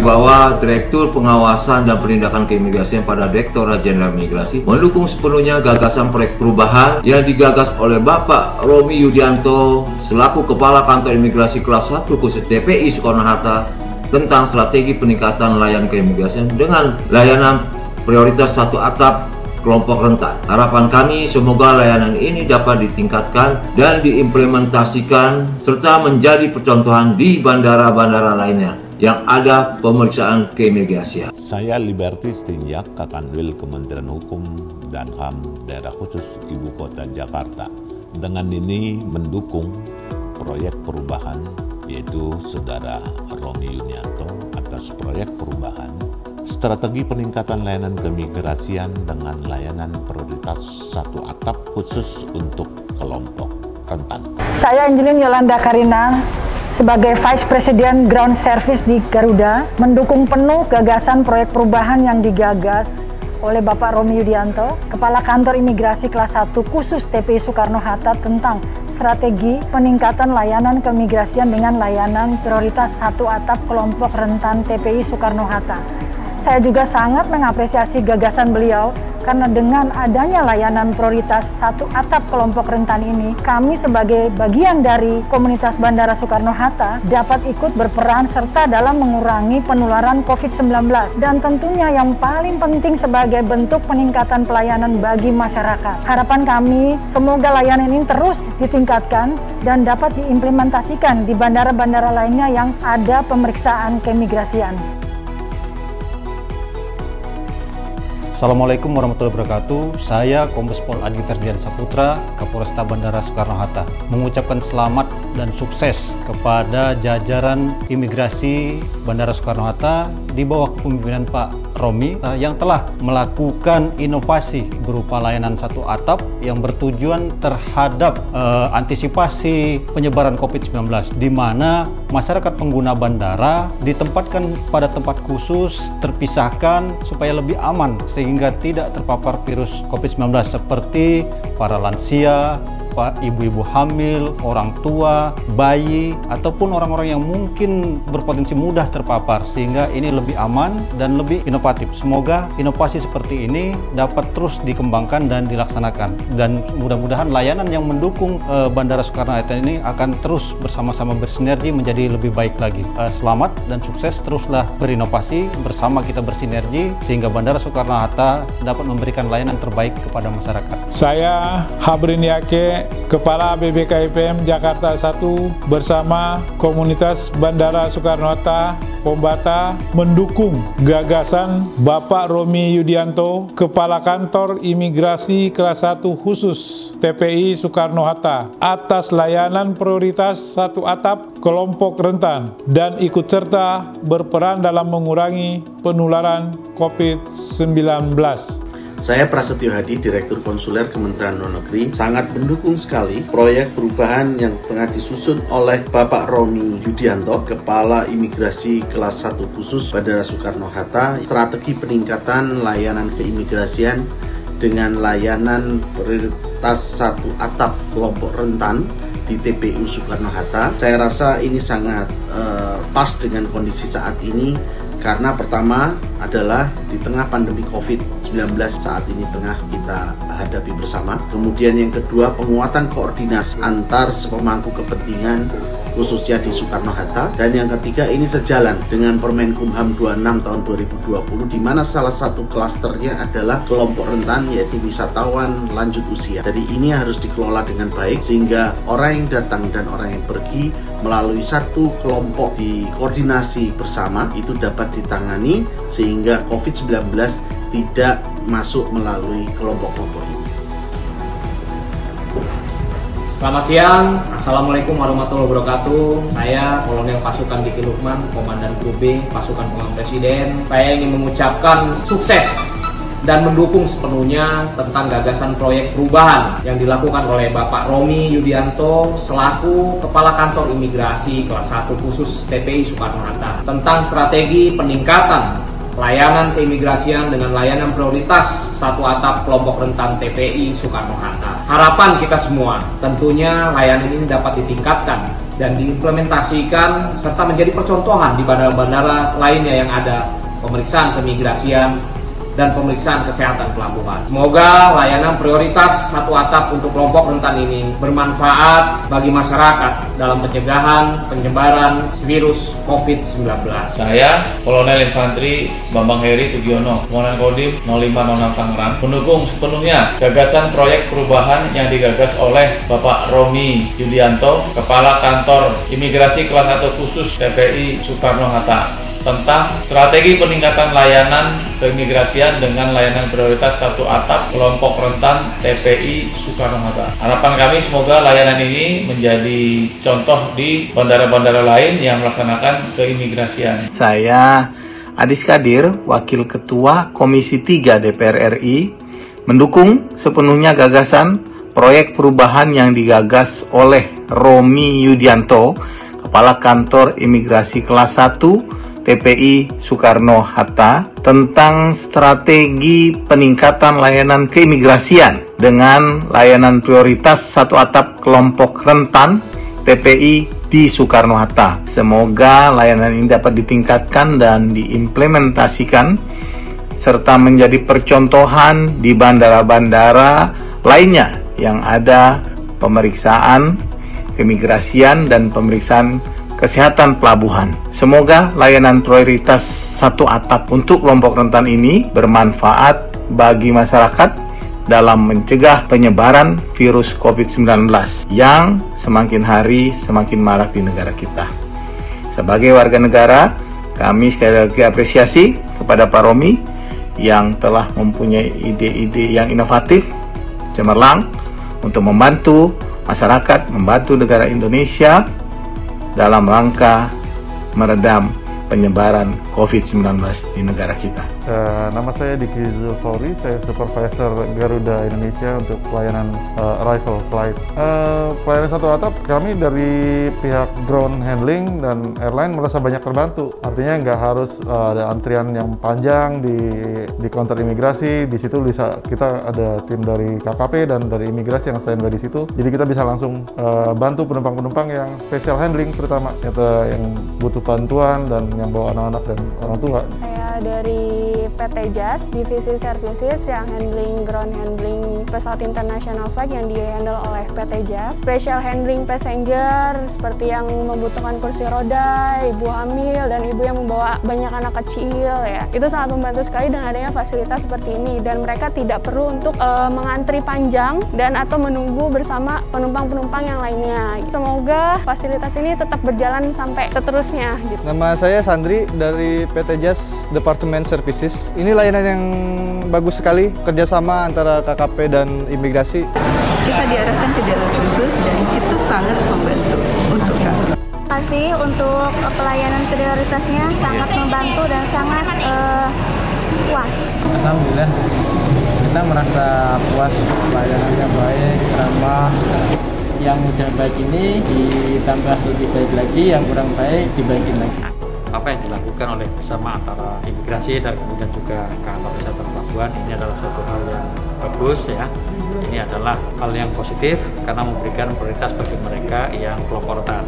bahwa Direktur Pengawasan dan Penindakan Keimigrasian pada Direktorat Jenderal Imigrasi mendukung sepenuhnya gagasan proyek perubahan yang digagas oleh Bapak Romi Yudianto selaku Kepala Kantor Imigrasi Kelas 1 khusus TPI Soekarno-Hatta tentang strategi peningkatan layanan keimigrasian dengan layanan prioritas satu atap kelompok rentan. Harapan kami semoga layanan ini dapat ditingkatkan dan diimplementasikan serta menjadi percontohan di bandara-bandara lainnya yang ada pemeriksaan keimigrasian. Saya Liberty Stinjak, Kakanwil Kementerian Hukum dan HAM Daerah Khusus Ibu Kota Jakarta. Dengan ini mendukung proyek perubahan yaitu Saudara Romi Yudianto atas proyek perubahan strategi peningkatan layanan keimigrasian dengan layanan prioritas satu atap khusus untuk kelompok rentan. Saya Angelin Yolanda Karina sebagai Vice President Ground Service di Garuda mendukung penuh gagasan proyek perubahan yang digagas oleh Bapak Romi Yudianto, Kepala Kantor Imigrasi Kelas 1 khusus TPI Soekarno-Hatta tentang strategi peningkatan layanan keimigrasian dengan layanan prioritas satu atap kelompok rentan TPI Soekarno-Hatta. Saya juga sangat mengapresiasi gagasan beliau karena dengan adanya layanan prioritas satu atap kelompok rentan ini, kami sebagai bagian dari komunitas Bandara Soekarno-Hatta dapat ikut berperan serta dalam mengurangi penularan COVID-19 dan tentunya yang paling penting sebagai bentuk peningkatan pelayanan bagi masyarakat. Harapan kami semoga layanan ini terus ditingkatkan dan dapat diimplementasikan di bandara-bandara lainnya yang ada pemeriksaan keimigrasian. Assalamualaikum warahmatullahi wabarakatuh. Saya Kombes Pol Adi Terdian Saputra, Kapolresta Bandara Soekarno-Hatta, mengucapkan selamat dan sukses kepada jajaran imigrasi Bandara Soekarno-Hatta di bawah kepemimpinan Pak Romi yang telah melakukan inovasi berupa layanan satu atap yang bertujuan terhadap antisipasi penyebaran COVID-19, di mana masyarakat pengguna bandara ditempatkan pada tempat khusus terpisahkan supaya lebih aman sehingga tidak terpapar virus COVID-19 seperti para lansia, ibu-ibu hamil, orang tua, bayi, ataupun orang-orang yang mungkin berpotensi mudah terpapar, sehingga ini lebih aman dan lebih inovatif. Semoga inovasi seperti ini dapat terus dikembangkan dan dilaksanakan, dan mudah-mudahan layanan yang mendukung Bandara Soekarno-Hatta ini akan terus bersama-sama bersinergi menjadi lebih baik lagi. Selamat dan sukses, teruslah berinovasi, bersama kita bersinergi sehingga Bandara Soekarno-Hatta dapat memberikan layanan terbaik kepada masyarakat. Saya Habrin Yake, Kepala BBKIPM Jakarta 1 bersama komunitas Bandara Soekarno-Hatta Pombata mendukung gagasan Bapak Romi Yudianto, Kepala Kantor Imigrasi Kelas 1 khusus TPI Soekarno-Hatta atas layanan prioritas satu atap kelompok rentan dan ikut serta berperan dalam mengurangi penularan COVID-19. Saya Prasetyo Hadi, Direktur Konsuler Kementerian Luar Negeri, sangat mendukung sekali proyek perubahan yang tengah disusun oleh Bapak Romi Yudianto, Kepala Imigrasi Kelas 1 khusus Bandara Soekarno-Hatta, strategi peningkatan layanan keimigrasian dengan layanan prioritas satu atap kelompok rentan di TPI Soekarno-Hatta. Saya rasa ini sangat pas dengan kondisi saat ini, karena pertama adalah di tengah pandemi COVID-19 saat ini tengah kita hadapi bersama. Kemudian yang kedua, penguatan koordinasi antar sepemangku kepentingan khususnya di Soekarno-Hatta. Dan yang ketiga, ini sejalan dengan Permenkumham 26 tahun 2020, di mana salah satu klasternya adalah kelompok rentan, yaitu wisatawan lanjut usia. Jadi ini harus dikelola dengan baik sehingga orang yang datang dan orang yang pergi melalui satu kelompok dikoordinasi bersama itu dapat ditangani sehingga COVID-19 tidak masuk melalui kelompok-kelompok ini. Selamat siang, Assalamualaikum warahmatullahi wabarakatuh. Saya Kolonel Pasukan Diki Lukman, Komandan Grup B, Pasukan Pengamanan Presiden. Saya ingin mengucapkan sukses dan mendukung sepenuhnya tentang gagasan proyek perubahan yang dilakukan oleh Bapak Romi Yudianto selaku Kepala Kantor Imigrasi Kelas 1 khusus TPI Soekarno-Hatta tentang strategi peningkatan layanan keimigrasian dengan layanan prioritas satu atap kelompok rentan TPI Soekarno-Hatta. Harapan kita semua tentunya layanan ini dapat ditingkatkan dan diimplementasikan serta menjadi percontohan di bandara-bandara lainnya yang ada pemeriksaan keimigrasian dan pemeriksaan kesehatan pelabuhan. Semoga layanan prioritas satu atap untuk kelompok rentan ini bermanfaat bagi masyarakat dalam pencegahan penyebaran virus COVID-19. Saya, Kolonel Infantri Bambang Heri Tugiono, Komandan Kodim 0506 Tangerang, mendukung sepenuhnya gagasan proyek perubahan yang digagas oleh Bapak Romi Yudianto, Kepala Kantor Imigrasi Kelas 1 Khusus TPI Soekarno-Hatta, tentang strategi peningkatan layanan keimigrasian dengan layanan prioritas satu atap kelompok rentan TPI Soekarno-Hatta. Harapan kami semoga layanan ini menjadi contoh di bandara-bandara lain yang melaksanakan keimigrasian. Saya Adis Kadir, Wakil Ketua Komisi 3 DPR RI, mendukung sepenuhnya gagasan proyek perubahan yang digagas oleh Romi Yudianto, Kepala Kantor Imigrasi Kelas 1 TPI Soekarno-Hatta, tentang strategi peningkatan layanan keimigrasian dengan layanan prioritas satu atap kelompok rentan TPI di Soekarno-Hatta. Semoga layanan ini dapat ditingkatkan dan diimplementasikan serta menjadi percontohan di bandara-bandara lainnya yang ada pemeriksaan keimigrasian dan pemeriksaan kesehatan pelabuhan. Semoga layanan prioritas satu atap untuk kelompok rentan ini bermanfaat bagi masyarakat dalam mencegah penyebaran virus COVID-19 yang semakin hari semakin marak di negara kita. Sebagai warga negara, kami sekali lagi apresiasi kepada Pak Romi yang telah mempunyai ide-ide yang inovatif, cemerlang untuk membantu masyarakat, membantu negara Indonesia dalam rangka meredam penyebaran COVID-19 di negara kita. Nama saya Diki Zulfauri, saya Supervisor Garuda Indonesia untuk pelayanan arrival flight. Pelayanan satu atap, kami dari pihak ground handling dan airline merasa banyak terbantu. Artinya nggak harus ada antrian yang panjang di counter imigrasi. Di situ bisa kita ada tim dari KKP dan dari imigrasi yang standby di situ. Jadi kita bisa langsung bantu penumpang-penumpang yang special handling, terutama yang butuh bantuan dan yang bawa anak-anak dan orang tua. Saya dari PT JAS, Divisi Services yang handling ground handling pesawat international flight yang di-handle oleh PT JAS. Special handling passenger seperti yang membutuhkan kursi roda, ibu hamil, dan ibu yang membawa banyak anak kecil ya. Itu sangat membantu sekali dengan adanya fasilitas seperti ini dan mereka tidak perlu untuk mengantri panjang dan atau menunggu bersama penumpang-penumpang yang lainnya. Semoga fasilitas ini tetap berjalan sampai seterusnya. Gitu. Nama saya Sandri dari PT JAS Department Services. Ini layanan yang bagus sekali, kerjasama antara KKP dan imigrasi. Kita diarahkan ke jalur khusus dan itu sangat membantu untuk kami. Terima kasih untuk pelayanan prioritasnya, sangat membantu dan sangat puas. Alhamdulillah, kita merasa puas, pelayanannya baik, ramah. Yang udah baik ini ditambah lebih baik lagi, yang kurang baik dibaikin lagi. Apa yang dilakukan oleh bersama antara imigrasi dan kemudian juga kantor kesehatan pelabuhan ini adalah suatu hal yang bagus ya. Ini adalah hal yang positif karena memberikan prioritas bagi mereka yang kelompok rentan.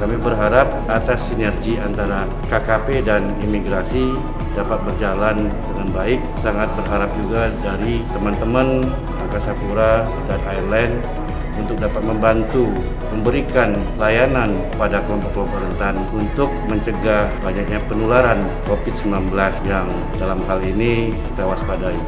Kami berharap atas sinergi antara KKP dan imigrasi dapat berjalan dengan baik. Sangat berharap juga dari teman-teman Angkasa Pura dan airline untuk dapat membantu memberikan layanan pada kelompok-kelompok rentan untuk mencegah banyaknya penularan COVID-19 yang dalam hal ini kita waspadai.